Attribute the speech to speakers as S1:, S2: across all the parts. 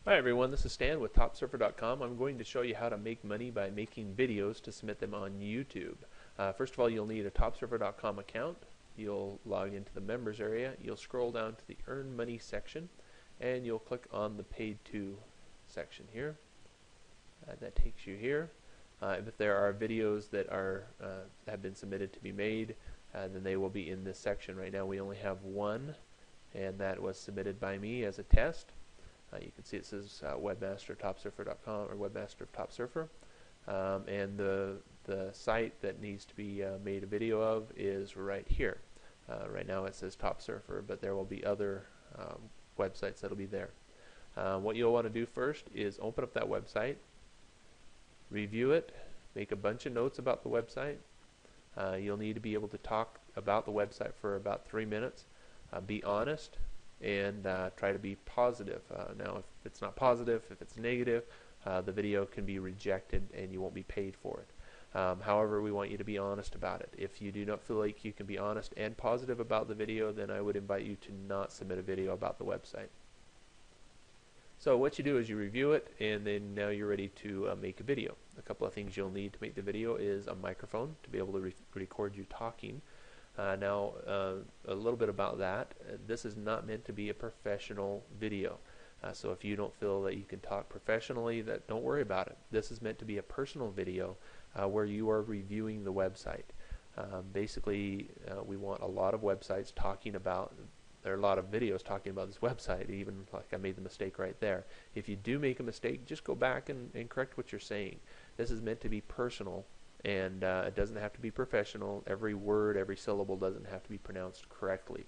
S1: Hi everyone, this is Stan with TopSurfer.com. I'm going to show you how to make money by making videos to submit them on YouTube. First of all, you'll need a TopSurfer.com account. You'll log into the members area. You'll scroll down to the Earn Money section and you'll click on the Paid To section here. That takes you here. If there are videos that have been submitted to be made, then they will be in this section. Right now we only have one, and that was submitted by me as a test. You can see it says Webmaster TopSurfer.com or Webmaster of TopSurfer, and the site that needs to be made a video of is right here. Right now it says TopSurfer, but there will be other websites that will be there. What you'll want to do first is open up that website, review it, make a bunch of notes about the website. You'll need to be able to talk about the website for about 3 minutes. Be honest and try to be positive. Now if it's not positive, if it's negative, the video can be rejected and you won't be paid for it. However, we want you to be honest about it. If you do not feel like you can be honest and positive about the video, then I would invite you to not submit a video about the website. So what you do is you review it, and then now you're ready to make a video. A couple of things you'll need to make the video is a microphone to be able to record you talking. Now, a little bit about that. This is not meant to be a professional video. So if you don't feel that you can talk professionally, don't worry about it. This is meant to be a personal video where you are reviewing the website. Basically, we want a lot of websites talking about, there are a lot of videos talking about this website, even like I made the mistake right there. If you do make a mistake, just go back and correct what you're saying. This is meant to be personal. And it doesn't have to be professional. Every word, every syllable doesn't have to be pronounced correctly.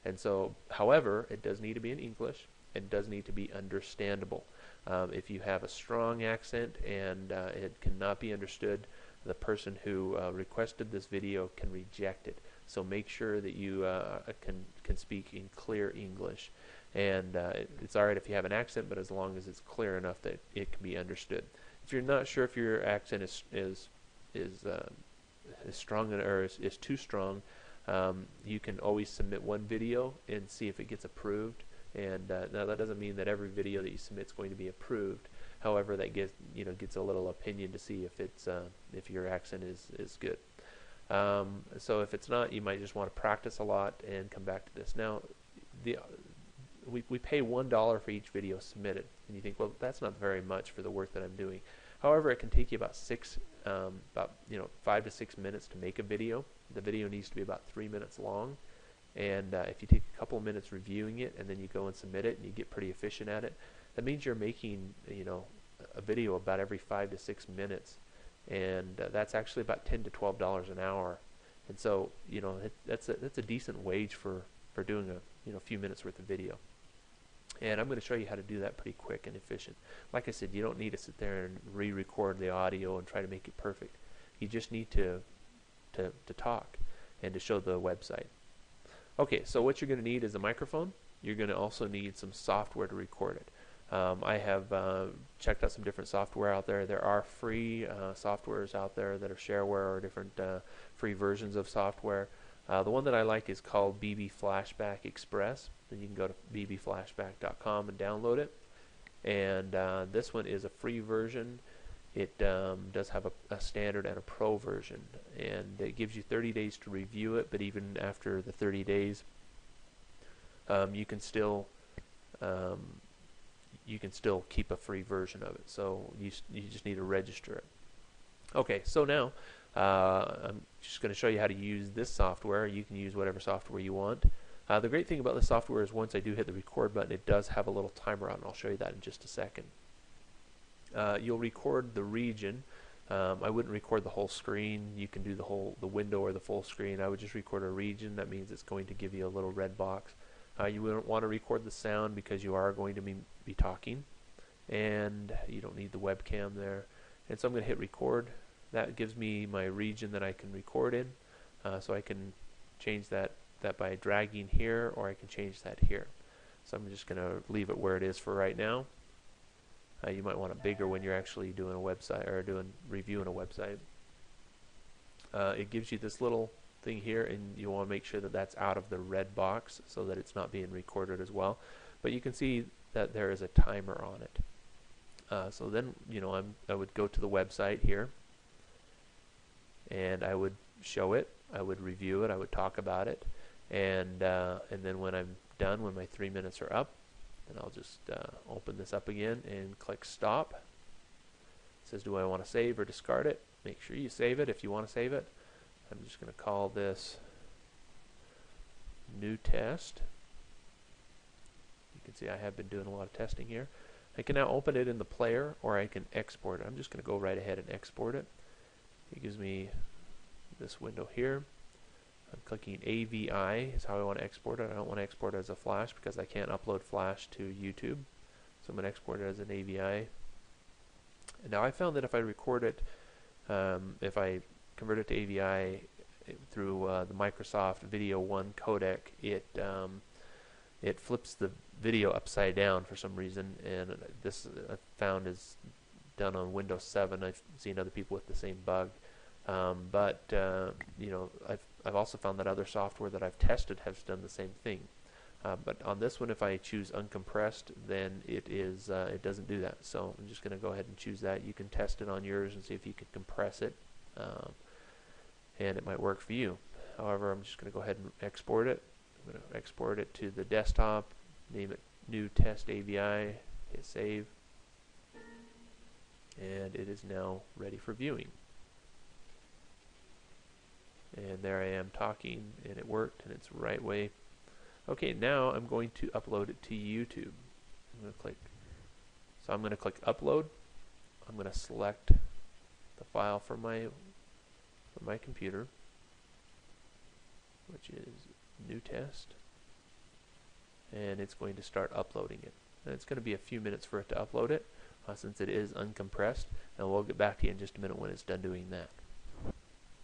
S1: And so, however, it does need to be in English. It does need to be understandable. If you have a strong accent and it cannot be understood, the person who requested this video can reject it. So make sure that you can speak in clear English. And it's alright if you have an accent, but as long as it's clear enough that it can be understood. If you're not sure if your accent is strong or is too strong, you can always submit one video and see if it gets approved. And now that doesn't mean that every video that you submit is going to be approved. However, that gets a little opinion to see if your accent is good. So if it's not, you might just want to practice a lot and come back to this. Now, we pay $1 for each video submitted, and you think, well, that's not very much for the work that I'm doing. However, it can take you about 5 to 6 minutes to make a video. The video needs to be about 3 minutes long, and if you take a couple of minutes reviewing it and then you go and submit it and you get pretty efficient at it, that means you're making a video about every 5 to 6 minutes, and that's actually about $10 to $12 an hour. And so that's a decent wage for doing a few minutes worth of video. And I'm going to show you how to do that pretty quick and efficient. Like I said, you don't need to sit there and re-record the audio and try to make it perfect. You just need to talk and to show the website. Okay, so what you're going to need is a microphone. You're going to also need some software to record it. I have checked out some different software out there. There are free softwares out there that are shareware or different free versions of software. The one that I like is called BB Flashback Express. Then you can go to bbflashback.com and download it. And this one is a free version. It does have a standard and a pro version, and it gives you 30 days to review it. But even after the 30 days, you can still keep a free version of it. So you just need to register it. Okay, so now I'm just going to show you how to use this software. You can use whatever software you want. The great thing about this software is once I do hit the record button, it does have a little timer on it. I'll show you that in just a second. You'll record the region. I wouldn't record the whole screen. You can do the window or the full screen. I would just record a region. That means it's going to give you a little red box. You wouldn't want to record the sound because you are going to be talking, and you don't need the webcam there. And so I'm going to hit record. That gives me my region that I can record in. So I can change that by dragging here, or I can change that here. So I'm just going to leave it where it is for right now. You might want it bigger when you're actually doing a website or reviewing a website. It gives you this little thing here, and you want to make sure that that's out of the red box so that it's not being recorded as well. But you can see that there is a timer on it. So then, I would go to the website here, and I would show it, I would review it, I would talk about it, and then when I'm done, when my 3 minutes are up, then I'll just open this up again and click stop. It says, do I want to save or discard it? Make sure you save it if you want to save it. I'm just going to call this new test. You can see I have been doing a lot of testing here. I can now open it in the player, or I can export it. I'm just going to go right ahead and export it. It gives me this window here. I'm clicking AVI is how I want to export it. I don't want to export it as a Flash because I can't upload Flash to YouTube. So I'm going to export it as an AVI. And now I found that if I record it, if I convert it to AVI through the Microsoft Video 1 codec, it flips the video upside down for some reason, and this I found is done on Windows 7. I've seen other people with the same bug, but I've also found that other software that I've tested has done the same thing. But on this one, if I choose uncompressed, then it doesn't do that. So I'm just going to go ahead and choose that. You can test it on yours and see if you can compress it, and it might work for you. However, I'm just going to go ahead and export it. I'm going to export it to the desktop, name it new test AVI, hit save, and it is now ready for viewing. And there I am talking, and it worked, and it's the right way. Okay, now I'm going to upload it to YouTube. I'm going to click upload. I'm going to select the file from my computer, which is new test, and it's going to start uploading it. And it's going to be a few minutes for it to upload it, since it is uncompressed, and we'll get back to you in just a minute when it's done doing that.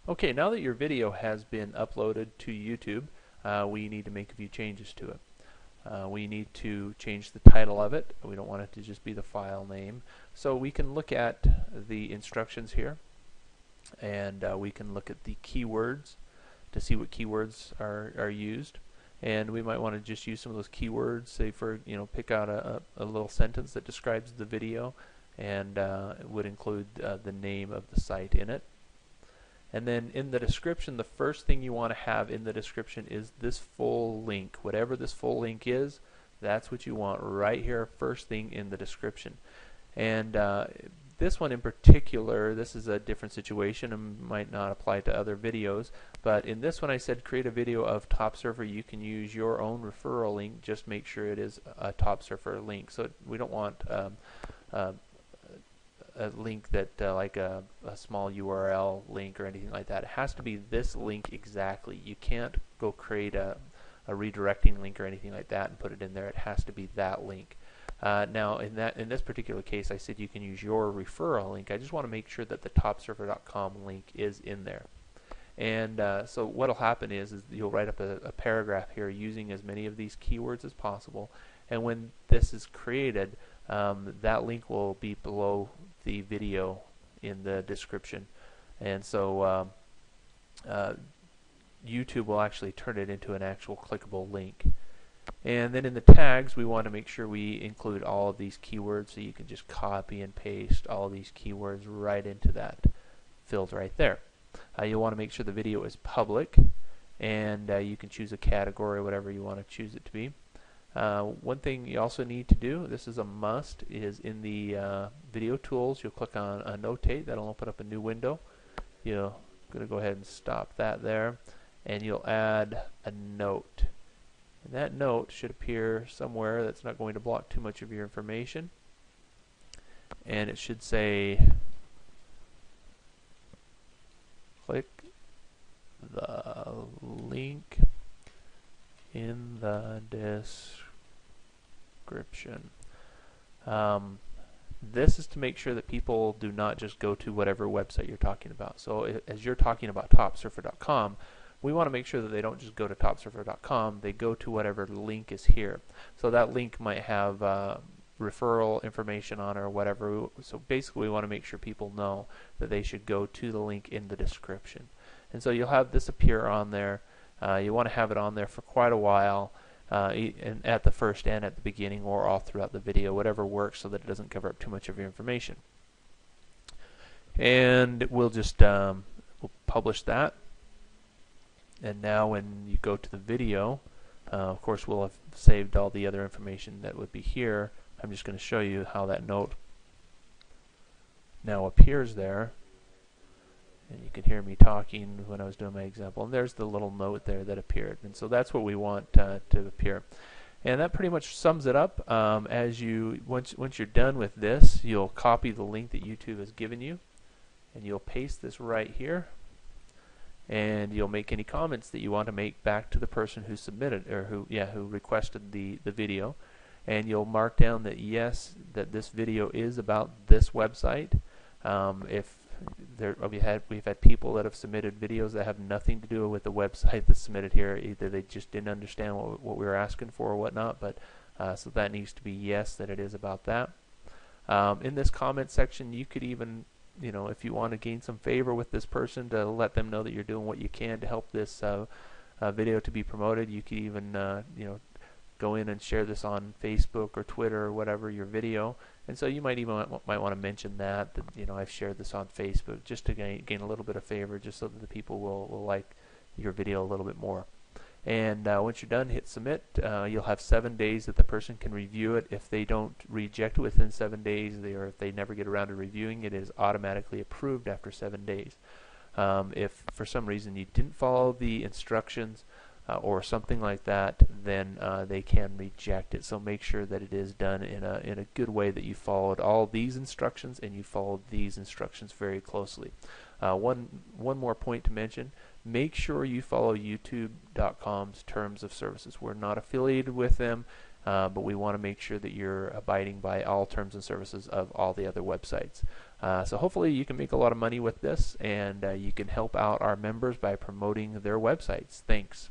S1: Okay, now that your video has been uploaded to YouTube, we need to make a few changes to it. We need to change the title of it. We don't want it to just be the file name. So we can look at the instructions here, and we can look at the keywords to see what keywords are used. And we might want to just use some of those keywords, say for, pick out a little sentence that describes the video, and it would include the name of the site in it. And then in the description, the first thing you want to have in the description is this full link. Whatever this full link is, that's what you want right here, first thing in the description. And this one in particular, this is a different situation and might not apply to other videos, but in this one I said create a video of TopSurfer. You can use your own referral link, just make sure it is a TopSurfer link. So we don't want a link that like a small URL link or anything like that. It has to be this link exactly. You can't go create a redirecting link or anything like that and put it in there. It has to be that link. Now in this particular case, I said you can use your referral link. I just want to make sure that the TopSurfer.com link is in there. And so what will happen is you'll write up a paragraph here using as many of these keywords as possible, and when this is created, that link will be below the video in the description, and so YouTube will actually turn it into an actual clickable link. And then in the tags, we want to make sure we include all of these keywords, so you can just copy and paste all these keywords right into that field right there. You'll want to make sure the video is public, and you can choose a category, whatever you want to choose it to be. One thing you also need to do, this is a must, is in the video tools, you'll click on Annotate. That'll open up a new window. You're going to go ahead and stop that there, and you'll add a note. And that note should appear somewhere that's not going to block too much of your information. And it should say, click the link in the description. This is to make sure that people do not just go to whatever website you're talking about. So as you're talking about TopSurfer.com, we want to make sure that they don't just go to TopSurfer.com, they go to whatever link is here. So that link might have referral information on it or whatever. So basically we want to make sure people know that they should go to the link in the description. And so you'll have this appear on there. You want to have it on there for quite a while. and at the first and at the beginning, or all throughout the video, whatever works, so that it doesn't cover up too much of your information. And we'll just we'll publish that. And now when you go to the video, of course we'll have saved all the other information that would be here. I'm just going to show you how that note now appears there. And you can hear me talking when I was doing my example. And there's the little note there that appeared. And so that's what we want to appear. And that pretty much sums it up. Once you're done with this, you'll copy the link that YouTube has given you, and you'll paste this right here. And you'll make any comments that you want to make back to the person who submitted, or who requested the video. And you'll mark down that yes, that this video is about this website. We've had people that have submitted videos that have nothing to do with the website that's submitted here. Either they just didn't understand what we were asking for or whatnot, but so that needs to be yes, that it is about that. In this comment section, you could even, if you want to gain some favor with this person, to let them know that you're doing what you can to help this video to be promoted, you could even go in and share this on Facebook or Twitter or whatever, your video. And so you might want to mention that I've shared this on Facebook, just to gain a little bit of favor, just so that the people will like your video a little bit more. And once you're done, hit submit. You'll have 7 days that the person can review it. If they don't reject it within 7 days, or if they never get around to reviewing it, it is automatically approved after 7 days. If for some reason you didn't follow the instructions, or something like that, then they can reject it. So make sure that it is done in a good way, that you followed all these instructions and you followed these instructions very closely. One more point to mention: make sure you follow YouTube.com's terms of services. We're not affiliated with them, but we want to make sure that you're abiding by all terms and services of all the other websites. So hopefully you can make a lot of money with this, and you can help out our members by promoting their websites. Thanks.